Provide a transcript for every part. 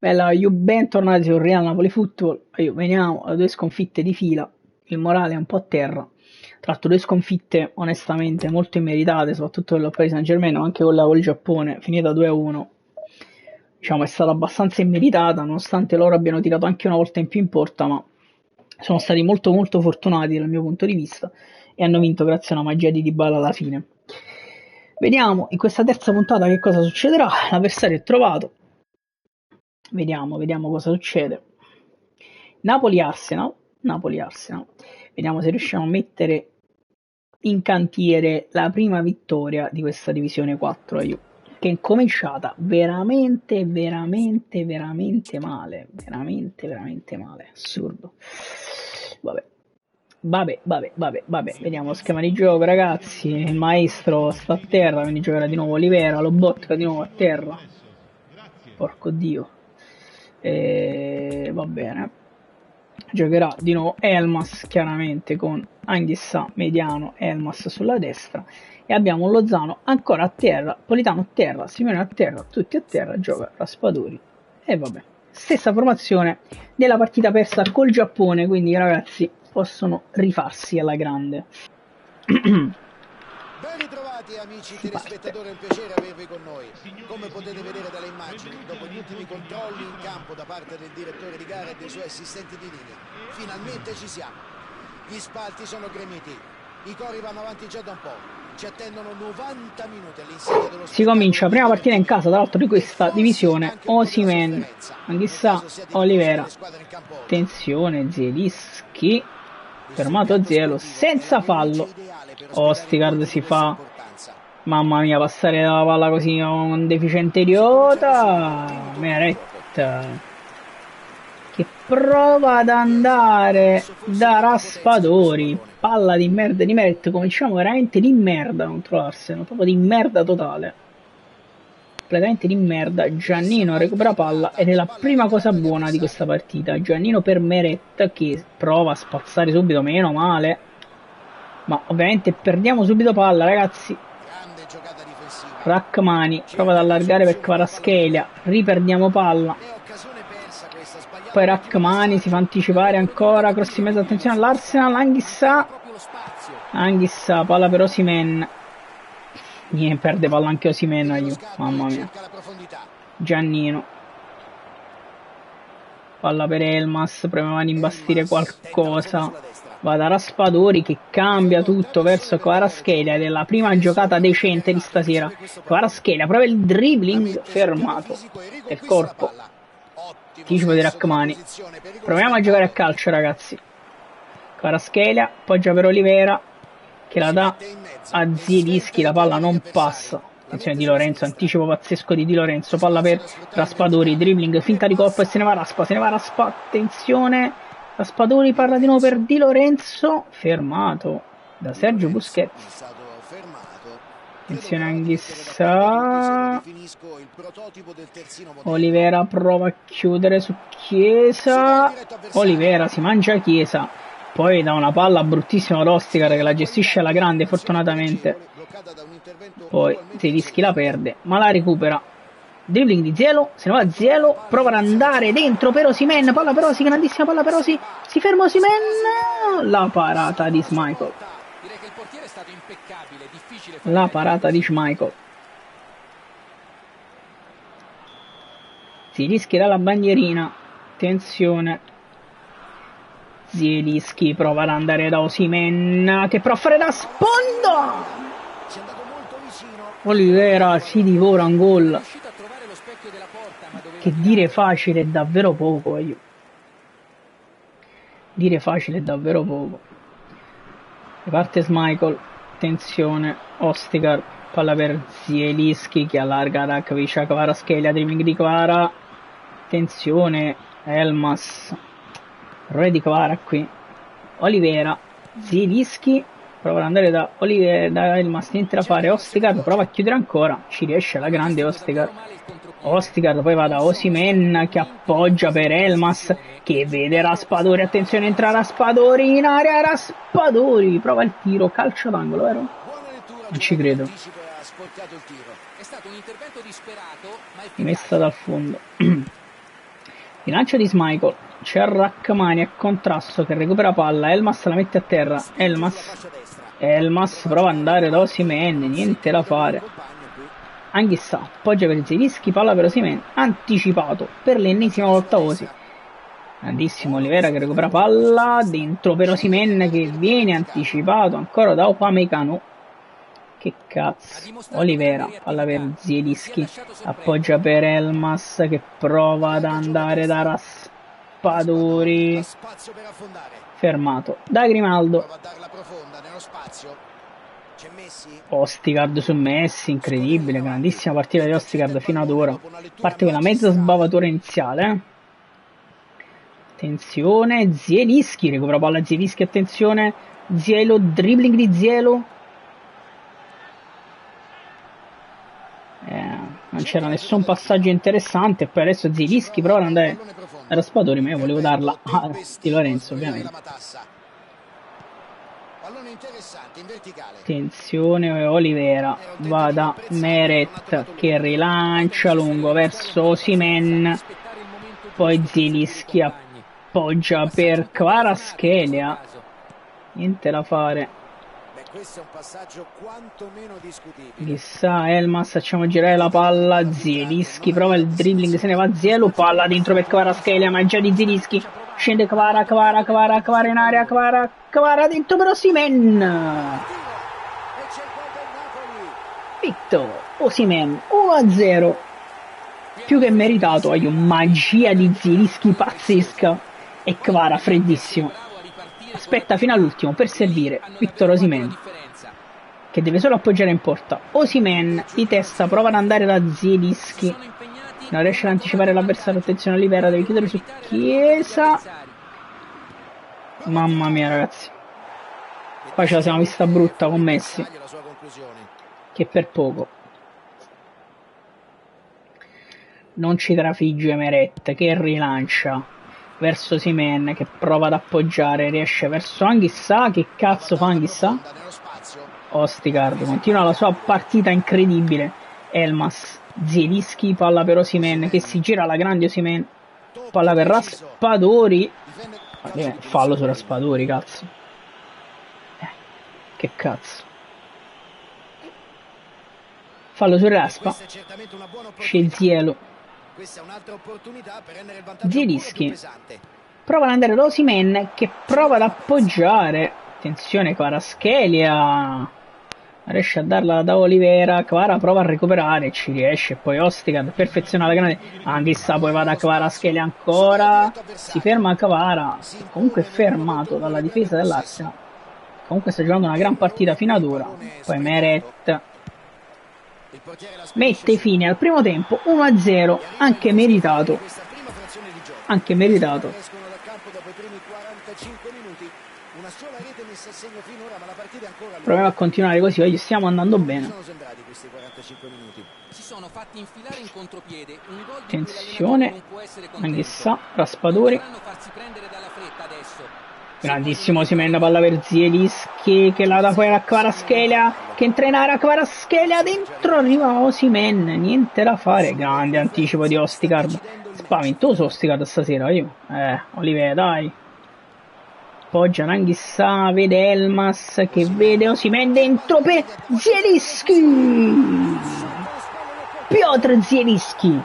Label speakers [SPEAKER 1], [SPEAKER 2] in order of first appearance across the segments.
[SPEAKER 1] Bella, bentornati sul Real Napoli Football. Veniamo da due sconfitte di fila, il morale è un po' a terra. Tra l'altro due sconfitte onestamente molto immeritate, soprattutto per il Paris Saint-Germain, ma anche quella col Giappone, finita 2-1. Diciamo è stata abbastanza immeritata, nonostante loro abbiano tirato anche una volta in più in porta, ma sono stati molto molto fortunati dal mio punto di vista e hanno vinto grazie a una magia di Dybala alla fine. Vediamo in questa terza puntata che cosa succederà. L'avversario è trovato. Vediamo cosa succede. Napoli-Arsenal. Napoli-Arsenal. Vediamo se riusciamo a mettere in cantiere la prima vittoria di questa divisione 4 che è cominciata veramente male. Veramente male. Assurdo. Vabbè. Vediamo lo schema di gioco, ragazzi. Il maestro sta a terra, quindi giocherà di nuovo Olivera. Lobotka di nuovo a terra. Porco Dio. Va bene. Giocherà di nuovo Elmas, chiaramente con Anghissà mediano, Elmas sulla destra. E abbiamo Lozano ancora a terra, Politano a terra, Simeone a terra, tutti a terra, gioca Raspadori. E vabbè. Stessa formazione della partita persa col Giappone, quindi ragazzi possono rifarsi alla grande.
[SPEAKER 2] Ben ritrovati amici telespettatori, è un piacere avervi con noi. Come potete vedere dalle immagini, dopo gli ultimi controlli in campo da parte del direttore di gara e dei suoi assistenti di linea, finalmente ci siamo. Gli spalti sono gremiti, i cori vanno avanti già da un po'. Ci attendono 90 minuti all'insegna dello
[SPEAKER 1] si comincia, prima partita in casa tra l'altro di questa divisione. Osimhen, Anghissà, Olivera, attenzione, Zielinski, fermato Zielo, senza fallo. Ostigard si fa, mamma mia, passare la palla così a un deficiente idiota. Meret che prova ad andare da Raspadori, palla di merda di Meret. Cominciamo veramente di merda contro l'Arsenal, proprio di merda totale, completamente di merda. Giannino recupera palla ed è la prima cosa buona di questa partita. Giannino per Meret che prova a spazzare subito, meno male, ma ovviamente perdiamo subito palla, ragazzi. Rachmani prova ad allargare per Kvaratskhelia, riperdiamo palla, poi Rachmani si fa anticipare ancora, cross in mezzo, attenzione all'Arsenal, Anghissà, palla per Osimhen, perde palla anche Osimhen, mamma mia. Giannino, palla per Elmas, provava ad imbastire qualcosa, va da Raspadori che cambia tutto verso Kvaratskhelia ed è la prima giocata decente di stasera. Kvaratskhelia prova il dribbling, fermato del corpo, anticipo di Rachmani. Proviamo a giocare a calcio, ragazzi. Kvaratskhelia appoggia per Olivera che la dà a Zielinski, la palla non passa. Attenzione Di Lorenzo, anticipo pazzesco di Di Lorenzo, palla per Raspadori, dribbling, finta di colpo e se ne va Raspa, attenzione, Raspadori parla di nuovo per Di Lorenzo, fermato da Sergio Busquets. Attenzione Anghissà, Olivera prova a chiudere su Chiesa, Olivera si mangia Chiesa, poi da una palla bruttissima ad Ostigard che la gestisce alla grande fortunatamente, poi Zielinski la perde ma la recupera, dribbling di Zielo, se ne va Zielo, prova ad andare dentro per Osimhen, palla per Osi, grandissima palla per Osi, si ferma Osimhen, la parata di Schmeichel, la parata di Schmeichel. Zielinski dalla bandierina, attenzione, Zielinski prova ad andare da Osimhen che prova a fare da sponda, Olivera si divora un gol, che dire facile è davvero poco, dire facile è davvero poco. Riparte Schmeichel, attenzione Ostigard, palla per Zielinski che allarga Rakvic, Kvaratskhelia, dribbling di Kvara, attenzione Elmas, errore di Kvara qui, Olivera, Zielinski prova ad andare da Elmas, niente da fare, Ostigard prova a chiudere ancora, ci riesce la grande Ostigard poi va da Osimhen che appoggia per Elmas che vede Raspadori, attenzione entra Raspadori in area, Raspadori prova il tiro, calcio d'angolo, vero? Non ci credo, rimessa dal fondo. Lancio di Schmeichel, c'è Rrahmani a contrasto che recupera palla, Elmas la mette a terra, Elmas prova ad andare da Osimhen, niente da fare. Anghissà, appoggia per Zielinski, palla per Osimhen, anticipato per l'ennesima volta Osi. Grandissimo Olivera che recupera palla, dentro per Osimhen che viene anticipato ancora da Upamecano. Che cazzo, Olivera, palla per Zielinski, appoggia per Elmas che prova ad andare da Raspadori, fermato da Grimaldo. Ostigard su Messi, incredibile, grandissima partita di Ostigard fino ad ora, parte quella mezza sbavatura iniziale. Attenzione, Zielinski, recupera palla Zielinski, attenzione, Zielo, dribbling di Zielo. Non c'era nessun passaggio interessante. E poi adesso Zielinski prova ad andare a Raspadori, ma io volevo darla a Di Lorenzo, ovviamente. Attenzione, Olivera va da Meret che rilancia lungo verso Osimhen, poi Zielinski appoggia per Kvaratskhelia, niente da fare.
[SPEAKER 2] Questo è un passaggio quantomeno discutibile.
[SPEAKER 1] Chissà, Elmas, facciamo girare la palla, Zielinski prova il dribbling, se ne va Zielo, palla dentro per Kvaratskhelia, ma già di Zielinski, scende Kvara in area, Kvara dentro per Osimhen. Victor Osimhen, 1-0, più che meritato, hai un magia di Zielinski pazzesca e Kvara freddissimo. Aspetta fino all'ultimo per servire Victor Osimhen che deve solo appoggiare in porta. Osimhen di testa prova ad andare da Zielinski, non riesce ad anticipare l'avversario, attenzione Olivera, deve chiudere su Chiesa. Mamma mia ragazzi, qua ce la siamo vista brutta con Messi che per poco non ci trafigge Meret che rilancia verso Osimhen che prova ad appoggiare, riesce verso Anghissà, che cazzo fa Anghissà? Ostigard continua la sua partita incredibile. Elmas, Zielinski, palla per Osimhen che si gira alla grande Osimhen, palla per Raspadori, fallo su Raspadori, cazzo, che cazzo, fallo su Raspa, c'è Zielo. Zielinski prova ad andare da Osimhen che prova ad appoggiare, attenzione Kvaratskhelia, riesce a darla da Olivera, Kvara prova a recuperare, ci riesce, poi Ostigard perfeziona la grande, Anghissà poi va da Kvaratskhelia ancora, si ferma Kvara, comunque fermato dalla difesa dell'Arsenal, comunque sta giocando una gran partita fino ad ora. Poi Meret mette fine al primo tempo, 1-0, anche meritato, proviamo a continuare così, oggi stiamo andando bene. Attenzione, Anghissà, Raspadori, grandissimo Osimhen, palla per Zielinski che la dà poi a Kvaratskhelia che entra in area, Kvaratskhelia dentro, arriva Osimhen, niente da fare, grande anticipo di Ostigard, spaventoso Ostigard stasera, Olivera dai, appoggia Anghissà, vede Elmas che vede Osimhen dentro per Zielinski, Piotr Zielinski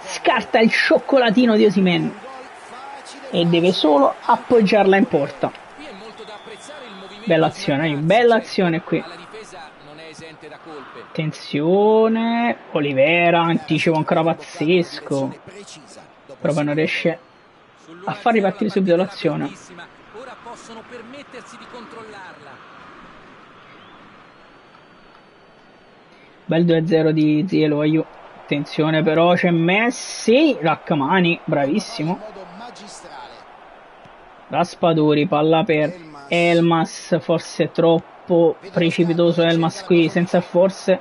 [SPEAKER 1] scarta il cioccolatino di Osimhen e deve solo appoggiarla in porta. Bella azione qui. Attenzione, Olivera, anticipo ancora pazzesco, proprio non riesce a far ripartire subito l'azione. Bel 2-0 di Zielo, attenzione però c'è Messi, Rrahmani, bravissimo, Raspadori, palla per Elmas, forse troppo precipitoso Elmas qui, senza forse,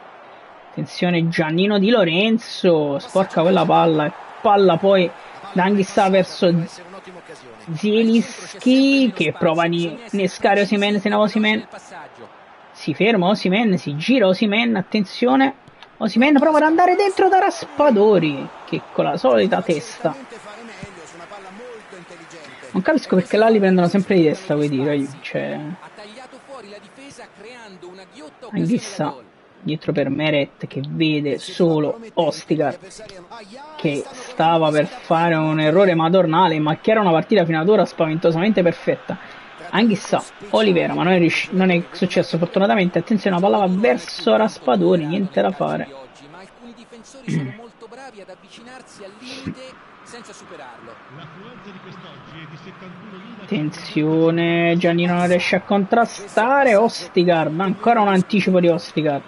[SPEAKER 1] attenzione Giannino Di Lorenzo, sporca quella palla poi da Anghissà verso Zielinski che prova a innescare Osimhen, se no Osimhen si ferma, Osimhen si gira, Osimhen, attenzione, Osimhen prova ad andare dentro da Raspadori, che con la solita testa. Non capisco perché là li prendono sempre di testa quei tiri, cioè... Anghissa dietro per Meret che vede solo Ostigar che stava per fare un errore madornale, ma che era una partita fino ad ora spaventosamente perfetta. Anghissa, Olivera, ma non è successo fortunatamente. Attenzione, la palla va verso Raspadori, niente da fare.
[SPEAKER 3] Ma alcuni difensori sono molto bravi ad avvicinarsi al limite senza superarlo.
[SPEAKER 1] Attenzione, Giannino non riesce a contrastare. Ostigard, ancora un anticipo di Ostigard.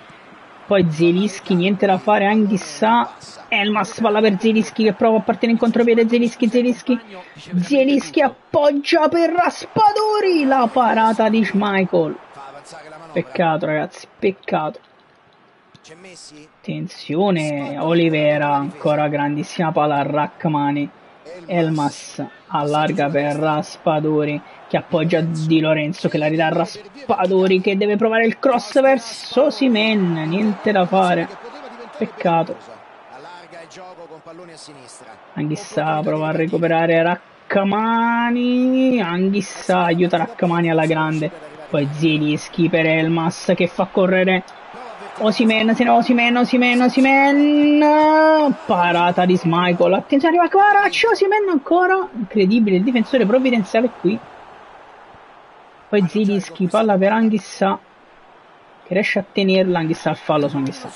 [SPEAKER 1] Poi Zielinski, niente da fare. Anghissa, Elmas, palla per Zielinski che prova a partire in contropiede. Zielinski appoggia per Raspadori. La parata di Schmeichel. Peccato ragazzi, peccato. Attenzione, Olivera, ancora grandissima palla a Rachmani. Elmas allarga per Raspadori che appoggia Di Lorenzo che la ridà a Raspadori che deve provare il cross verso Osimhen, niente da fare, peccato. Anghissa prova a recuperare Rachmani, Anghissa aiuta Rachmani alla grande, poi Zielinski per Elmas che fa correre Osimhen, parata di Schmeichel, attenzione, arriva Kvaratskhelia, Osimhen ancora, incredibile, il difensore provvidenziale qui. Poi Zielinski, palla per Anghissa che riesce a tenerla, Anghissa al fallo su Anghissa.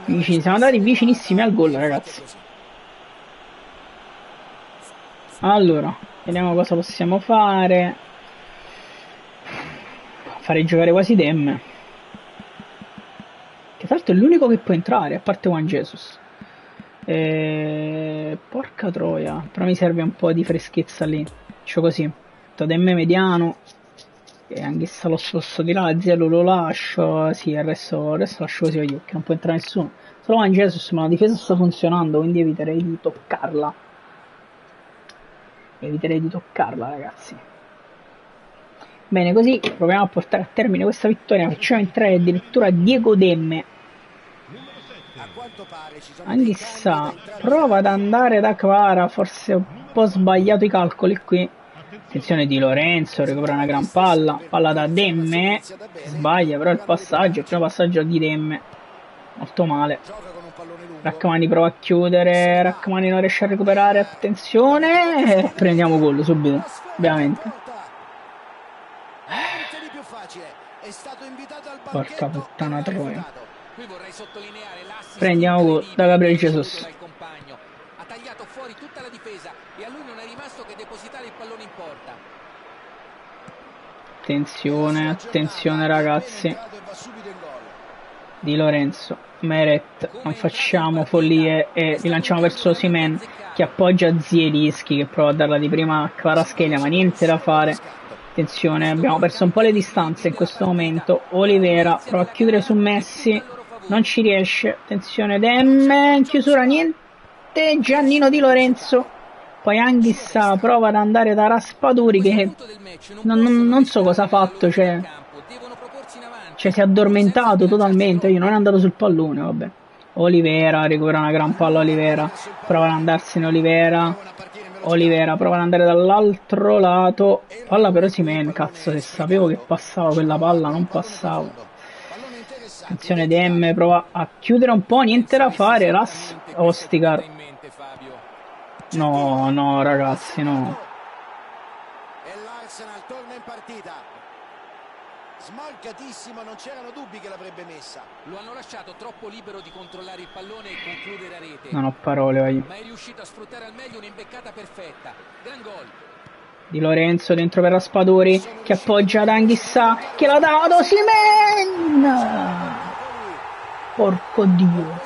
[SPEAKER 1] Siamo andati vicinissimi al gol ragazzi. Allora, vediamo cosa possiamo fare. Farei giocare quasi Demme, che tra l'altro è l'unico che può entrare a parte Juan Jesus. Porca troia, però mi serve un po' di freschezza lì. Faccio così, Demme mediano e Anghissa lo sposto di là, Zielo lo lascio, sì, il resto lascio così io, che non può entrare nessuno, solo Juan Jesus, ma la difesa sta funzionando, quindi eviterei di toccarla ragazzi. Bene, così proviamo a portare a termine questa vittoria. Facciamo entrare addirittura Diego Demme. Anghissa prova ad andare da Kvara, forse un po' sbagliato i calcoli qui. Attenzione Di Lorenzo, recupera una gran palla da Demme, sbaglia però il primo passaggio di Demme, molto male. Rachmani prova a chiudere, Rachmani non riesce a recuperare, attenzione, prendiamo gol subito, ovviamente. Porca puttana troia. Prendiamo gol da Gabriel Jesus.
[SPEAKER 3] Ha tagliato fuori tutta la difesa e a lui non è rimasto che depositare il pallone in porta.
[SPEAKER 1] Attenzione ragazzi. Di Lorenzo, Meret, non facciamo follie e rilanciamo verso Osimhen che appoggia Zielinski che prova a darla di prima a Kvaratskhelia, ma niente da fare. Attenzione, abbiamo perso un po' le distanze in questo momento. Olivera prova a chiudere su Messi, non ci riesce. Attenzione Demme, in chiusura niente, Giannino Di Lorenzo. Poi Anghissa prova ad andare da Raspadori che non so cosa ha fatto, cioè si è addormentato totalmente, non è andato sul pallone, vabbè. Olivera, recupera una gran palla Olivera, prova ad andarsene Olivera prova ad andare dall'altro lato, palla per Osimhen, cazzo, se sapevo che passava quella palla non passavo. Attenzione Demme, prova a chiudere un po', niente da fare, Ostigar. No ragazzi, no.
[SPEAKER 2] E l'Arsenal torna in partita. Smolcatissimo, non c'erano dubbi che l'avrebbe messa.
[SPEAKER 3] Lo hanno lasciato troppo libero di controllare il pallone e concludere a rete.
[SPEAKER 1] Non ho parole, vai.
[SPEAKER 3] Ma è riuscito a sfruttare al meglio un'imbeccata perfetta. Gran gol.
[SPEAKER 1] Di Lorenzo dentro per Raspadori che appoggia ad Anghissa che la dà ad Osimhen. Porco Dio.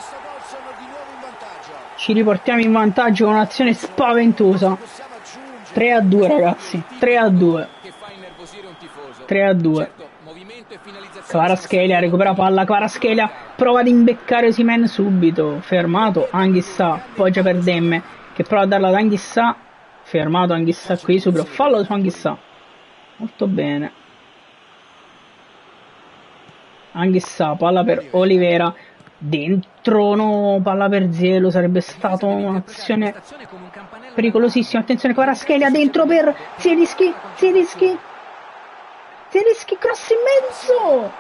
[SPEAKER 1] Ci riportiamo in vantaggio con un'azione spaventosa. 3-2 ragazzi, 3-2. 3-2. Kvaratskhelia recupera palla, Kvaratskhelia prova ad imbeccare Osimhen subito, fermato Anghissa, appoggia per Demme che prova a darla ad Anghissa, fermato Anghissa qui subito, fallo su Anghissa, molto bene. Anghissà, palla per Olivera. Dentro, no, palla per Zielo, sarebbe stata un'azione pericolosissima. Attenzione, Kvaratskhelia dentro per Zielinski, cross in mezzo.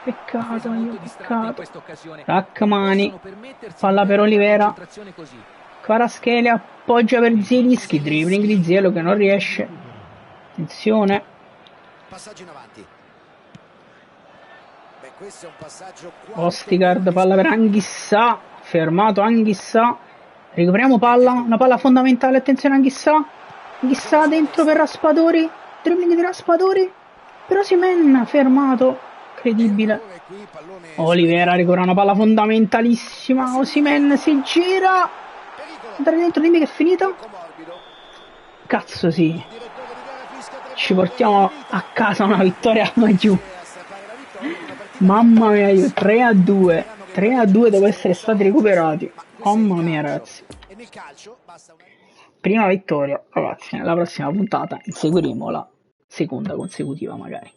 [SPEAKER 1] Peccato, peccato. Rachmani, palla per Olivera. Kvaratskhelia appoggia per Zielinski, dribbling di Zielo che non riesce. Attenzione.
[SPEAKER 2] Passaggio in avanti. Questo è un passaggio.
[SPEAKER 1] Ostigard, palla per Anghissà, fermato Anghissà. Recuperiamo palla, una palla fondamentale, attenzione Anghissà. Anghissà dentro per Raspadori, dribbling di Raspadori. Per Osimhen, fermato, incredibile. Olivera recupera una palla fondamentalissima, Osimhen si gira. Andare dentro, dimmi che è finito. Cazzo sì. Ci portiamo a casa una vittoria a giù. Mamma mia, io 3-2 dopo essere stati recuperati. Mamma mia ragazzi, prima vittoria. Ragazzi, nella prossima puntata inseguiremo la seconda consecutiva magari.